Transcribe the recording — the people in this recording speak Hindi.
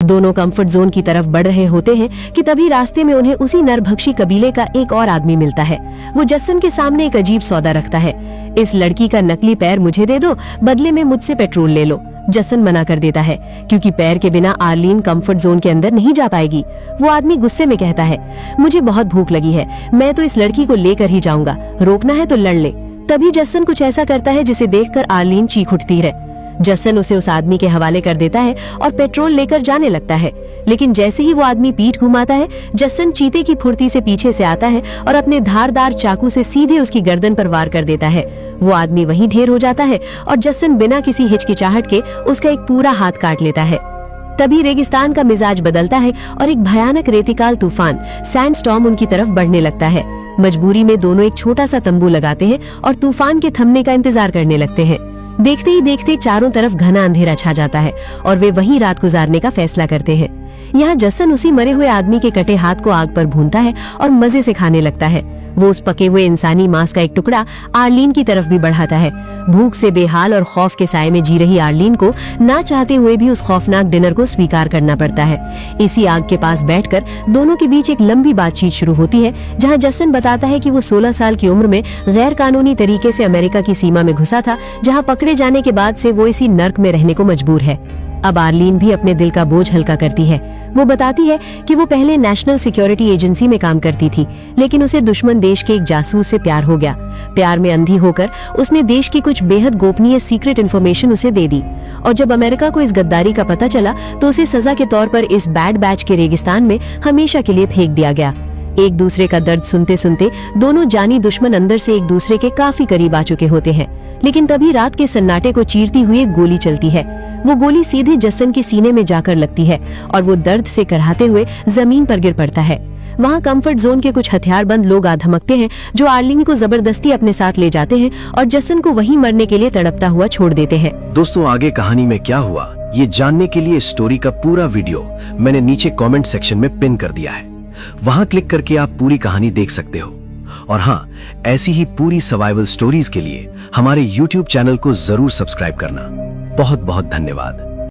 दोनों कंफर्ट जोन की तरफ बढ़ रहे होते हैं कि तभी रास्ते में उन्हें उसी नरभक्षी कबीले का एक और आदमी मिलता है। वो जसन के सामने एक अजीब सौदा रखता है। इस लड़की का नकली पैर मुझे दे दो, बदले में मुझसे पेट्रोल ले लो। जसन मना कर देता है क्योंकि पैर के बिना आर्लीन कंफर्ट जोन के अंदर नहीं जा पाएगी। वो आदमी गुस्से में कहता है, मुझे बहुत भूख लगी है, मैं तो इस लड़की को लेकर ही जाऊंगा, रोकना है तो लड़ ले। तभी जसन कुछ ऐसा करता है जिसे देखकर आर्लीन चीख उठती है। जसन उसे उस आदमी के हवाले कर देता है और पेट्रोल लेकर जाने लगता है। लेकिन जैसे ही वो आदमी पीठ घुमाता है, जसन चीते की फुर्ती से पीछे से आता है और अपने धारदार चाकू से सीधे उसकी गर्दन पर वार कर देता है। वो आदमी वहीं ढेर हो जाता है और जसन बिना किसी हिचकिचाहट के उसका एक पूरा हाथ काट लेता है। तभी रेगिस्तान का मिजाज बदलता है और एक भयानक रेतिकाल तूफान सैंडस्टॉर्म उनकी तरफ बढ़ने लगता है। मजबूरी में दोनों एक छोटा सा तंबू लगाते हैं और तूफान के थमने का इंतजार करने लगते हैं। देखते ही देखते चारों तरफ घना अंधेरा छा जाता है और वे वहीं रात गुजारने का फैसला करते हैं। यहाँ जसन उसी मरे हुए आदमी के कटे हाथ को आग पर भूनता है और मजे से खाने लगता है। वो उस पके हुए इंसानी मांस का एक टुकड़ा आर्लीन की तरफ भी बढ़ाता है। भूख से बेहाल और खौफ के साए में जी रही आर्लीन को ना चाहते हुए भी उस खौफनाक डिनर को स्वीकार करना पड़ता है। इसी आग के पास बैठकर दोनों के बीच एक लंबी बातचीत शुरू होती है, जहां जसन बताता है कि वो 16 साल की उम्र में गैर कानूनी तरीके से अमेरिका की सीमा में घुसा था, जहाँ पकड़े जाने के बाद से वो इसी नर्क में रहने को मजबूर है। अब आर्लीन भी अपने दिल का बोझ हल्का करती है। वो बताती है कि वो पहले नेशनल सिक्योरिटी एजेंसी में काम करती थी, लेकिन उसे दुश्मन देश के एक जासूस से प्यार हो गया। प्यार में अंधी होकर उसने देश की कुछ बेहद गोपनीय सीक्रेट इन्फॉर्मेशन उसे दे दी, और जब अमेरिका को इस गद्दारी का पता चला तो उसे सजा के तौर पर इस बैड बैच के रेगिस्तान में हमेशा के लिए फेंक दिया गया। एक दूसरे का दर्द सुनते सुनते दोनों जानी दुश्मन अंदर से एक दूसरे के काफी करीब आ चुके होते हैं। लेकिन तभी रात के सन्नाटे को चीरती हुई एक गोली चलती है। वो गोली सीधे जसन के सीने में जाकर लगती है और वो दर्द से कराहते हुए जमीन पर गिर पड़ता है। वहाँ कंफर्ट जोन के कुछ हथियारबंद लोग आ धमकते हैं, जो आर्लीन को जबरदस्ती अपने साथ ले जाते हैं और जसन को वहीं मरने के लिए तड़पता हुआ छोड़ देते हैं। दोस्तों, आगे कहानी में क्या हुआ ये जानने के लिए स्टोरी का पूरा वीडियो मैंने नीचे कमेंट सेक्शन में पिन कर दिया है। वहां क्लिक करके आप पूरी कहानी देख सकते हो। और हाँ, ऐसी ही पूरी सर्वाइवल स्टोरीज के लिए हमारे YouTube चैनल को जरूर सब्सक्राइब करना। बहुत बहुत धन्यवाद।